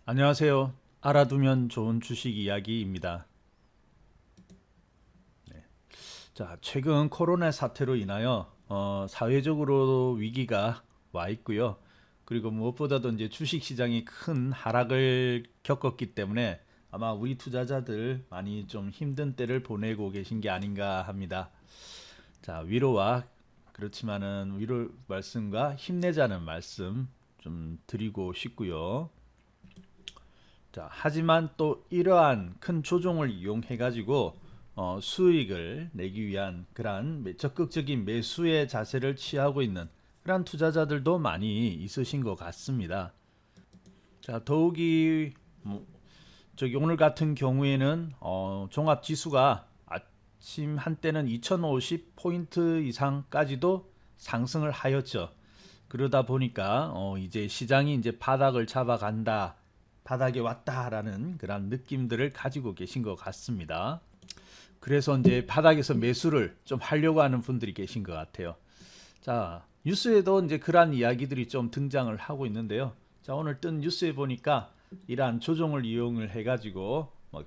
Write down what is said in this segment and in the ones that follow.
안녕하세요. 알아두면 좋은 주식 이야기입니다. 자, 최근 코로나 사태로 인하여 사회적으로 위기가 와 있고요. 그리고 무엇보다도 이제 주식 시장이 큰 하락을 겪었기 때문에 아마 우리 투자자들 많이 좀 힘든 때를 보내고 계신 게 아닌가 합니다. 자, 위로와 그렇지만은 위로 말씀과 힘내자는 말씀 좀 드리고 싶고요. 자, 하지만 또 이러한 큰 조종을 이용해 가지고 수익을 내기 위한 그러한 적극적인 매수의 자세를 취하고 있는 그러한 투자자들도 많이 있으신 것 같습니다. 자, 더욱이 저기 오늘 같은 경우에는 종합 지수가 아침 한때는 2050포인트 이상까지도 상승을 하였죠. 그러다 보니까 이제 시장이 이제 바닥을 잡아간다, 바닥에 왔다라는 그런 느낌들을 가지고 계신 것 같습니다. 그래서 이제 바닥에서 매수를 좀 하려고 하는 분들이 계신 것 같아요. 자, 뉴스에도 이제 그러한 이야기들이 좀 등장을 하고 있는데요. 자, 오늘 뜬 뉴스에 보니까 이러한 조정을 이용을 해가지고 뭐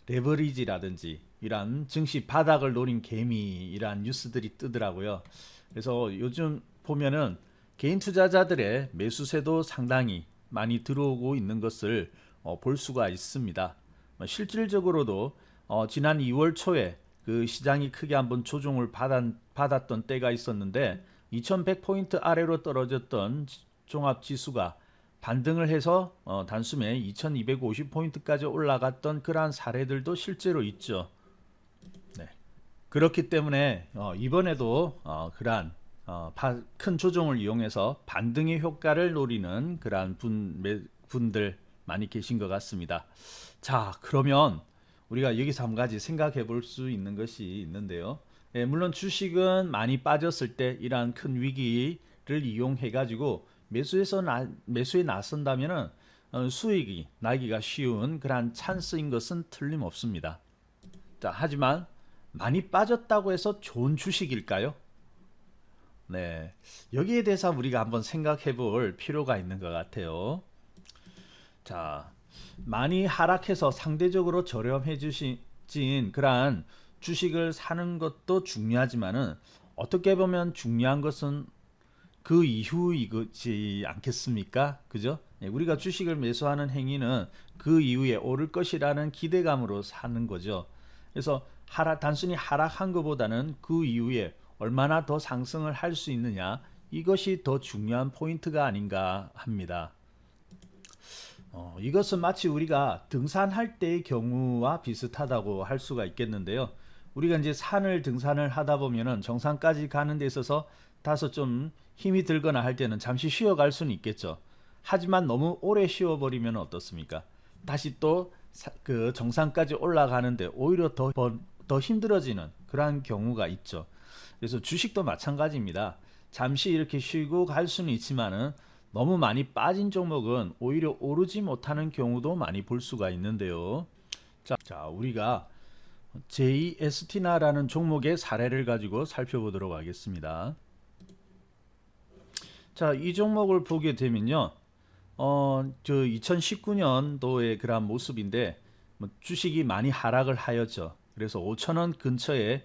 레버리지라든지 이러한 증시 바닥을 노린 개미 이러한 뉴스들이 뜨더라고요. 그래서 요즘 보면은 개인 투자자들의 매수세도 상당히 많이 들어오고 있는 것을 볼 수가 있습니다. 실질적으로도 지난 2월 초에 그 시장이 크게 한번 조정을 받았던 때가 있었는데 2100포인트 아래로 떨어졌던 종합 지수가 반등을 해서 단숨에 2250포인트까지 올라갔던 그러한 사례들도 실제로 있죠. 네. 그렇기 때문에 이번에도 그러한 큰 조정을 이용해서 반등의 효과를 노리는 그러한 분들 많이 계신 것 같습니다. 자, 그러면 우리가 여기서 한 가지 생각해 볼 수 있는 것이 있는데요. 예, 물론 주식은 많이 빠졌을 때 이러한 큰 위기를 이용해 가지고 매수에 나선다면은 수익이 나기가 쉬운 그러한 찬스인 것은 틀림없습니다. 자, 하지만 많이 빠졌다고 해서 좋은 주식일까요? 네. 여기에 대해서 우리가 한번 생각해 볼 필요가 있는 것 같아요. 자, 많이 하락해서 상대적으로 저렴해진 그러한 주식을 사는 것도 중요하지만은 어떻게 보면 중요한 것은 그 이후이지 않겠습니까? 그죠? 예, 우리가 주식을 매수하는 행위는 그 이후에 오를 것이라는 기대감으로 사는 거죠. 그래서 단순히 하락한 것보다는 그 이후에 얼마나 더 상승을 할 수 있느냐, 이것이 더 중요한 포인트가 아닌가 합니다. 이것은 마치 우리가 등산할 때의 경우와 비슷하다고 할 수가 있겠는데요. 우리가 이제 산을 등산을 하다 보면은 정상까지 가는 데 있어서 다소 좀 힘이 들거나 할 때는 잠시 쉬어갈 수는 있겠죠. 하지만 너무 오래 쉬어버리면 어떻습니까? 다시 또 그 정상까지 올라가는데 오히려 더 힘들어지는 그러한 경우가 있죠. 그래서 주식도 마찬가지입니다. 잠시 이렇게 쉬고 갈 수는 있지만은 너무 많이 빠진 종목은 오히려 오르지 못하는 경우도 많이 볼 수가 있는데요. 자, 우리가 JST나라는 종목의 사례를 가지고 살펴보도록 하겠습니다. 자, 이 종목을 보게 되면요. 저 2019년도의 그런 모습인데 주식이 많이 하락을 하였죠. 그래서 5천원 근처에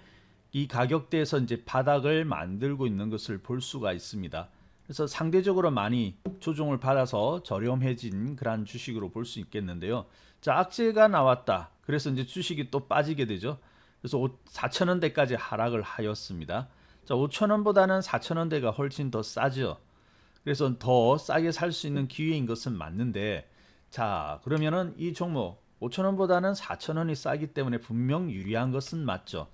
이 가격대에서 이제 바닥을 만들고 있는 것을 볼 수가 있습니다. 그래서 상대적으로 많이 조정을 받아서 저렴해진 그런 주식으로 볼 수 있겠는데요. 자, 악재가 나왔다. 그래서 이제 주식이 또 빠지게 되죠. 그래서 4천원대까지 하락을 하였습니다. 자, 5천원보다는 4천원대가 훨씬 더 싸죠. 그래서 더 싸게 살 수 있는 기회인 것은 맞는데, 자, 그러면은 이 종목 5천원보다는 4천원이 싸기 때문에 분명 유리한 것은 맞죠.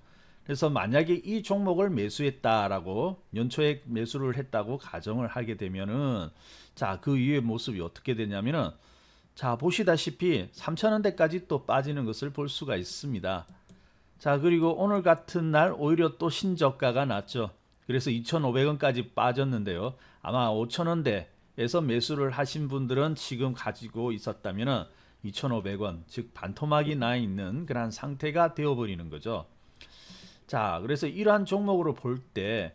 그래서 만약에 이 종목을 매수했다라고 연초에 매수를 했다고 가정을 하게 되면은 자, 그 이후의 모습이 어떻게 되냐면은 자, 보시다시피 3천원대까지 또 빠지는 것을 볼 수가 있습니다. 자, 그리고 오늘 같은 날 오히려 또 신저가가 났죠. 그래서 2,500원까지 빠졌는데요. 아마 5,000원대에서 매수를 하신 분들은 지금 가지고 있었다면 2,500원, 즉 반토막이 나 있는 그런 상태가 되어버리는 거죠. 자, 그래서 이러한 종목으로 볼 때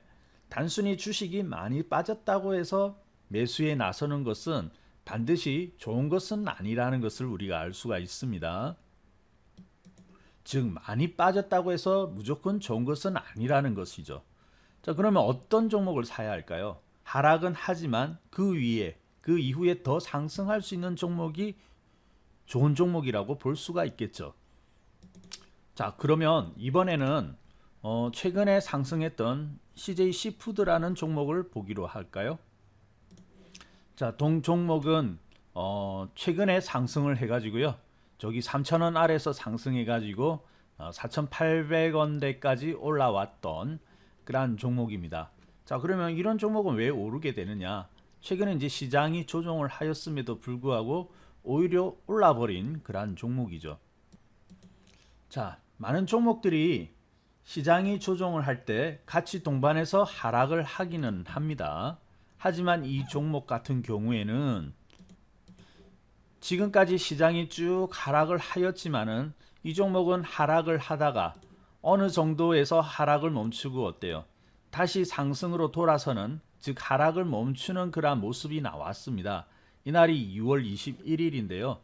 단순히 주식이 많이 빠졌다고 해서 매수에 나서는 것은 반드시 좋은 것은 아니라는 것을 우리가 알 수가 있습니다. 즉 많이 빠졌다고 해서 무조건 좋은 것은 아니라는 것이죠. 자, 그러면 어떤 종목을 사야 할까요? 하락은 하지만 그 위에 그 이후에 더 상승할 수 있는 종목이 좋은 종목이라고 볼 수가 있겠죠. 자, 그러면 이번에는 최근에 상승했던 CJ 시푸드라는 종목을 보기로 할까요? 자, 동 종목은 최근에 상승을 해가지고요. 저기 3,000원 아래서 상승해가지고 4,800원대까지 올라왔던 그러한 종목입니다. 자, 그러면 이런 종목은 왜 오르게 되느냐? 최근에 이제 시장이 조정을 하였음에도 불구하고 오히려 올라버린 그러한 종목이죠. 자, 많은 종목들이 시장이 조정을 할 때 같이 동반해서 하락을 하기는 합니다. 하지만 이 종목 같은 경우에는 지금까지 시장이 쭉 하락을 하였지만은 이 종목은 하락을 하다가 어느 정도에서 하락을 멈추고 어때요? 다시 상승으로 돌아서는, 즉 하락을 멈추는 그러한 모습이 나왔습니다. 이날이 6월 21일인데요.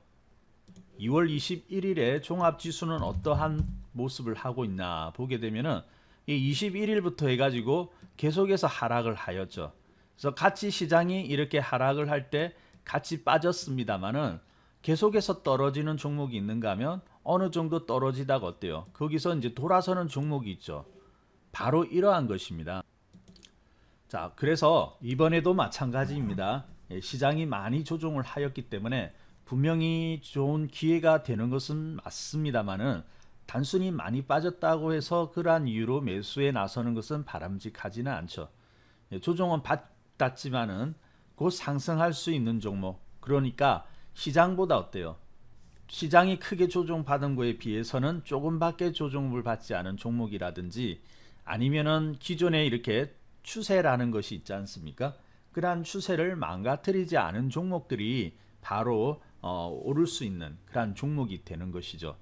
2월 21일에 종합지수는 어떠한 모습을 하고 있나 보게 되면은 이 21일부터 해가지고 계속해서 하락을 하였죠. 그래서 같이 시장이 이렇게 하락을 할 때 같이 빠졌습니다만은 계속해서 떨어지는 종목이 있는가 하면 어느 정도 떨어지다가 어때요? 거기서 이제 돌아서는 종목이 있죠. 바로 이러한 것입니다. 자, 그래서 이번에도 마찬가지입니다. 시장이 많이 조정을 하였기 때문에 분명히 좋은 기회가 되는 것은 맞습니다만은 단순히 많이 빠졌다고 해서 그러한 이유로 매수에 나서는 것은 바람직하지는 않죠. 조정은 받았지만은 곧 상승할 수 있는 종목, 그러니까 시장보다 어때요? 시장이 크게 조정받은 거에 비해서는 조금밖에 조정을 받지 않은 종목이라든지 아니면은 기존에 이렇게 추세라는 것이 있지 않습니까? 그러한 추세를 망가뜨리지 않은 종목들이 바로 오를 수 있는 그러한 종목이 되는 것이죠.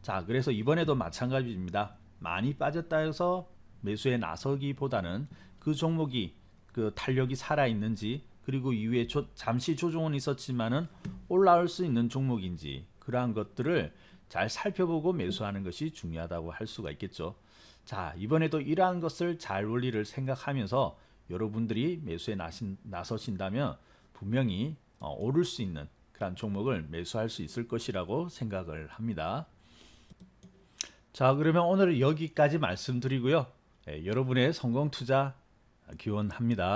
자, 그래서 이번에도 마찬가지입니다. 많이 빠졌다 해서 매수에 나서기보다는 그 종목이 그 탄력이 살아 있는지, 그리고 이후에 잠시 조정은 있었지만은 올라올 수 있는 종목인지, 그러한 것들을 잘 살펴보고 매수하는 것이 중요하다고 할 수가 있겠죠. 자, 이번에도 이러한 것을 잘 원리를 생각하면서 여러분들이 매수에 나서신다면 분명히 오를 수 있는 그런 종목을 매수할 수 있을 것이라고 생각을 합니다. 자, 그러면 오늘은 여기까지 말씀드리고요. 여러분의 성공 투자 기원합니다.